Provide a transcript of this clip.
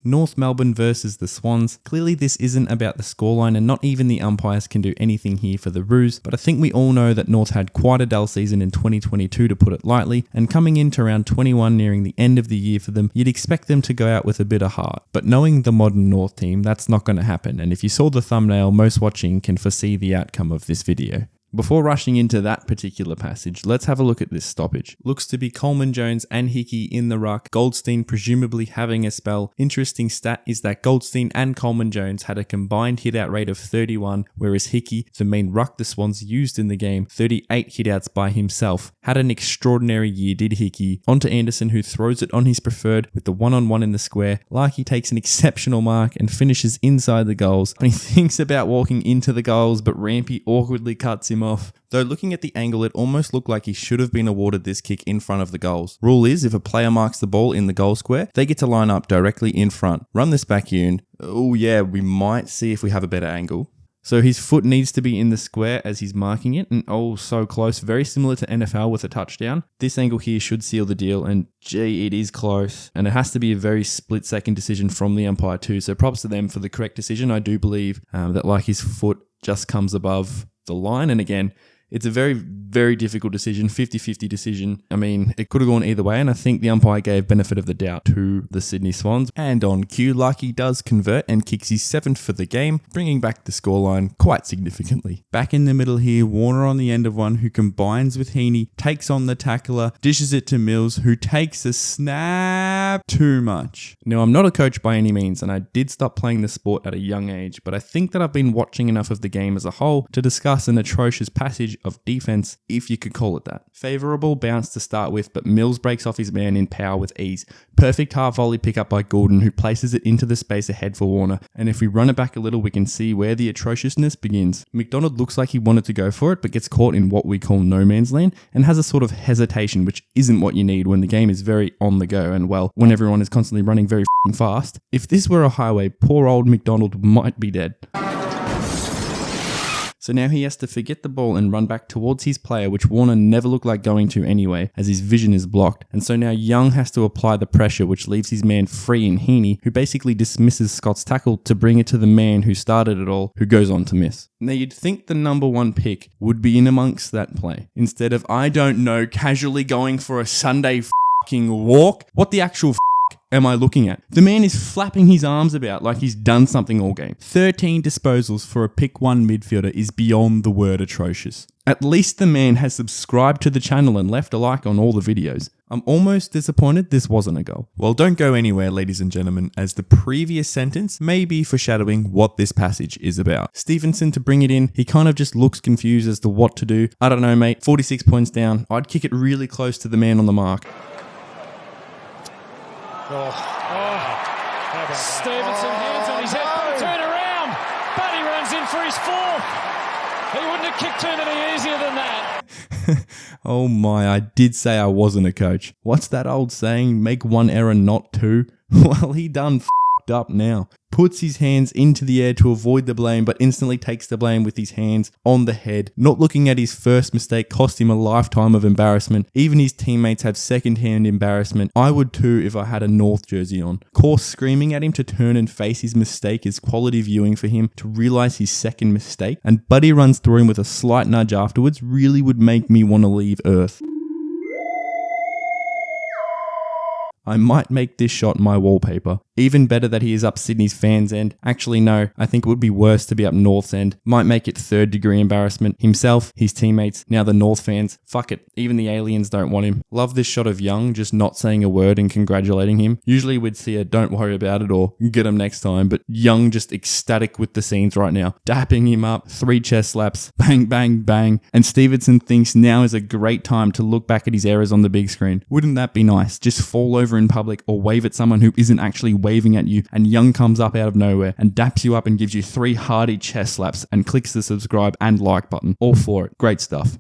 North Melbourne versus the Swans. Clearly this isn't about the scoreline and not even the umpires can do anything here for the Roos, but I think we all know that North had quite a dull season in 2022 to put it lightly, and coming into round 21 nearing the end of the year for them, you'd expect them to go out with a bit of heart. But knowing the modern North team, that's not going to happen, and if you saw the thumbnail, most watching can foresee the outcome of this video. Before rushing into that particular passage, let's have a look at this stoppage. Looks to be Coleman Jones and Hickey in the ruck, Goldstein presumably having a spell. Interesting stat is that Goldstein and Coleman Jones had a combined hit-out rate of 31, whereas Hickey, the main ruck the Swans used in the game, 38 hit-outs by himself. Had an extraordinary year, did Hickey. On to Anderson, who throws it on his preferred with the one-on-one in the square. Larkey takes an exceptional mark and finishes inside the goals. And he thinks about walking into the goals, but Rampy awkwardly cuts him off. Though looking at the angle, it almost looked like he should have been awarded this kick in front of the goals. Rule is, if a player marks the ball in the goal square, they get to line up directly in front. Run this back here and, oh yeah, we might see if we have a better angle. So his foot needs to be in the square as he's marking it, and oh, so close. Very similar to NFL with a touchdown. This angle here should seal the deal, and gee, it is close. And it has to be a very split-second decision from the umpire too, so props to them for the correct decision. I do believe that like his foot just comes above the line, and again, it's a very, very difficult decision, 50-50 decision. I mean, it could have gone either way, and I think the umpire gave benefit of the doubt to the Sydney Swans. And on cue, Larkey does convert and kicks his 7th for the game, bringing back the scoreline quite significantly. Back in the middle here, Warner on the end of one, who combines with Heaney, takes on the tackler, dishes it to Mills, who takes a snap too much. Now, I'm not a coach by any means, and I did stop playing the sport at a young age, but I think that I've been watching enough of the game as a whole to discuss an atrocious passage of defense, if you could call it that. Favorable bounce to start with, but Mills breaks off his man in power with ease. Perfect half volley pickup by Gordon, who places it into the space ahead for Warner. And if we run it back a little, we can see where the atrociousness begins. McDonald looks like he wanted to go for it, but gets caught in what we call no man's land and has a sort of hesitation, which isn't what you need when the game is very on the go and, well, when everyone is constantly running very fast. If this were a highway, poor old McDonald might be dead. So now he has to forget the ball and run back towards his player, which Warner never looked like going to anyway, as his vision is blocked. And so now Young has to apply the pressure, which leaves his man free in Heaney, who basically dismisses Scott's tackle to bring it to the man who started it all, who goes on to miss. Now you'd think the number 1 pick would be in amongst that play, instead of, I don't know, casually going for a Sunday f***ing walk. What the actual am I looking at? The man is flapping his arms about like he's done something all game. 13 disposals for a pick 1 midfielder is beyond the word atrocious. At least the man has subscribed to the channel and left a like on all the videos. I'm almost disappointed this wasn't a goal. Well, don't go anywhere, ladies and gentlemen, as the previous sentence may be foreshadowing what this passage is about. Stephenson to bring it in, he kind of just looks confused as to what to do. I don't know, mate, 46 points down. I'd kick it really close to the man on the mark. Stephenson hands on his head, turn around, but he runs in for his 4th. He wouldn't have kicked too many easier than that. Oh my, I did say I wasn't a coach. What's that old saying, make 1 error, not 2? Well, he done f***ed up now. Puts his hands into the air to avoid the blame, but instantly takes the blame with his hands on the head. Not looking at his first mistake cost him a lifetime of embarrassment. Even his teammates have second-hand embarrassment. I would too if I had a North jersey on. Course screaming at him to turn and face his mistake is quality viewing for him to realise his second mistake, and Buddy runs through him with a slight nudge afterwards really would make me want to leave Earth. I might make this shot my wallpaper. Even better that he is up Sydney's fans' end. Actually, no, I think it would be worse to be up North's end. Might make it 3rd degree embarrassment. Himself, his teammates, now the North fans. Fuck it, even the aliens don't want him. Love this shot of Young just not saying a word and congratulating him. Usually we'd see a don't worry about it or get him next time, but Young just ecstatic with the scenes right now. Dapping him up, 3 chest slaps, bang, bang, bang. And Stephenson thinks now is a great time to look back at his errors on the big screen. Wouldn't that be nice? Just fall over in public or wave at someone who isn't actually waving at you, and Young comes up out of nowhere and daps you up and gives you 3 hearty chest slaps and clicks the subscribe and like button. All for it. Great stuff.